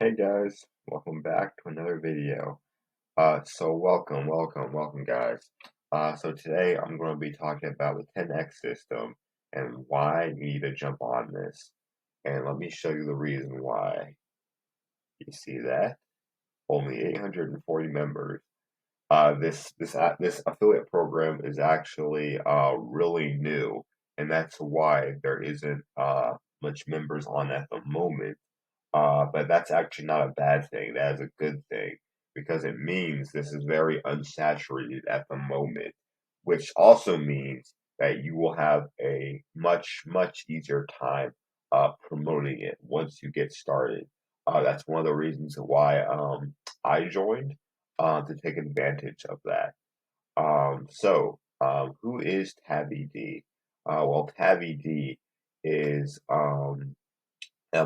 Hey guys, welcome back to another video. Welcome guys. So today I'm going to be talking about the 10x system and why you need to jump on this. And let me show you the reason why. You see that? Only 840 members. This affiliate program is actually really new, and that's why there isn't much members on at the moment. But that's actually not a bad thing. That is a good thing because it means this is very unsaturated at the moment, which also means that you will have a much easier time promoting it once you get started. That's one of the reasons why I joined to take advantage of that. Who is Tabby D? Well, Tabby D is a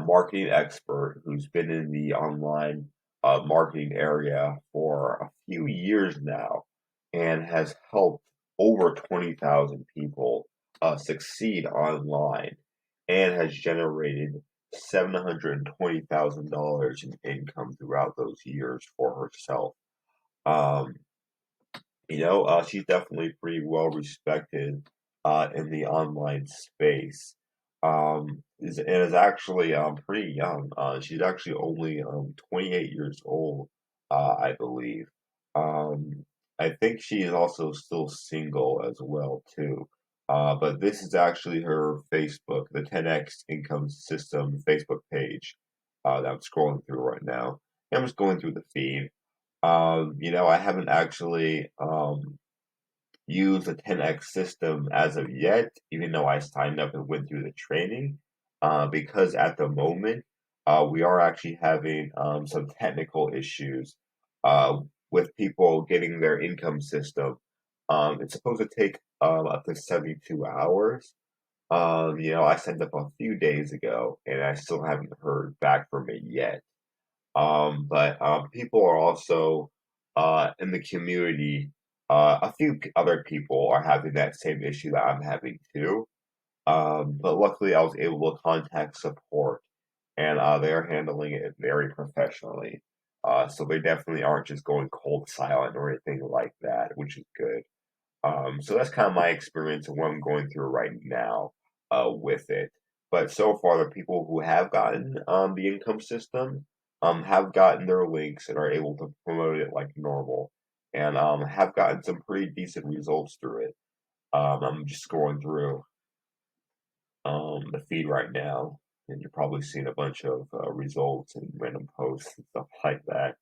marketing expert who's been in the online marketing area for a few years now and has helped over 20,000 people succeed online and has generated $720,000 in income throughout those years for herself. Um, she's definitely pretty well respected in the online space. Is actually pretty young. She's actually only 28 years old, I believe. Um, I think she is also still single as well too. But this is actually her Facebook, the 10x Income System Facebook page that I'm scrolling through right now. I'm just going through the feed. I haven't actually used the 10x system as of yet, even though I signed up and went through the training, because at the moment we are actually having some technical issues uh, with people getting their income system. It's supposed to take up to 72 hours. I signed up a few days ago and I still haven't heard back from it yet. But people are also in the community. A few other people are having that same issue that I'm having too. But luckily, I was able to contact support, and they're handling it very professionally. So they definitely aren't just going cold silent or anything like that, which is good. So that's kind of my experience and what I'm going through right now with it. But so far, the people who have gotten the income system have gotten their links and are able to promote it like normal and have gotten some pretty decent results through it. I'm just scrolling through the feed right now, and you're probably seeing a bunch of results and random posts and stuff like that.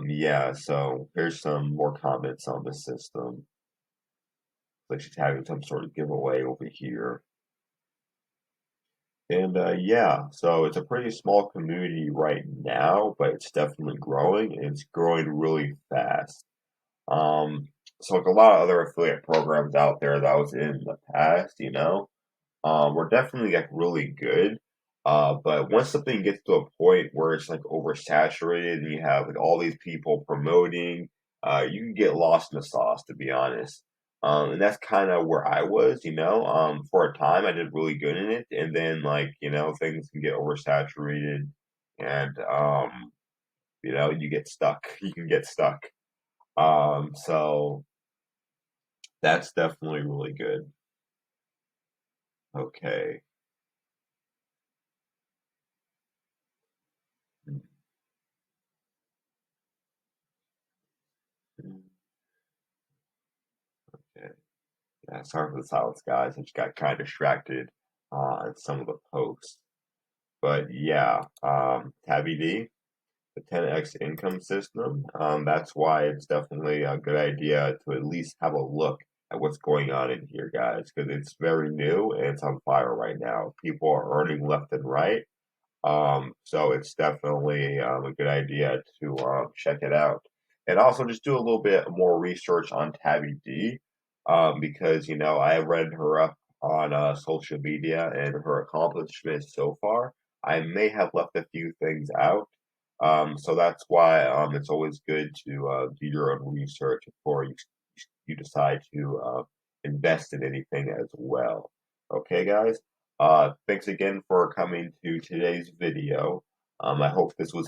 Yeah, so here's some more comments on the system. Like she's having some sort of giveaway over here. And yeah, so it's a pretty small community right now, but it's definitely growing and it's growing really fast. Um, so like a lot of other affiliate programs out there that I was in the past, were definitely like really good. But once something gets to a point where it's like oversaturated and you have like all these people promoting, you can get lost in the sauce, to be honest. And that's kind of where I was, for a time I did really good in it, and then like, things can get oversaturated and you get stuck. You can get stuck. So that's definitely really good. Okay. Okay. Yeah, sorry for the silence, guys. I just got kind of distracted on some of the posts. But yeah, Tabby D, the 10x income system, that's why it's definitely a good idea to at least have a look at what's going on in here, guys, because it's very new and it's on fire right now. People are earning left and right. So it's definitely a good idea to check it out. And also just do a little bit more research on Tabby D, because, I have read her up on social media and her accomplishments so far. I may have left a few things out. So that's why it's always good to do your own research before you decide to invest in anything as well. Okay, guys? Thanks again for coming to today's video. I hope this was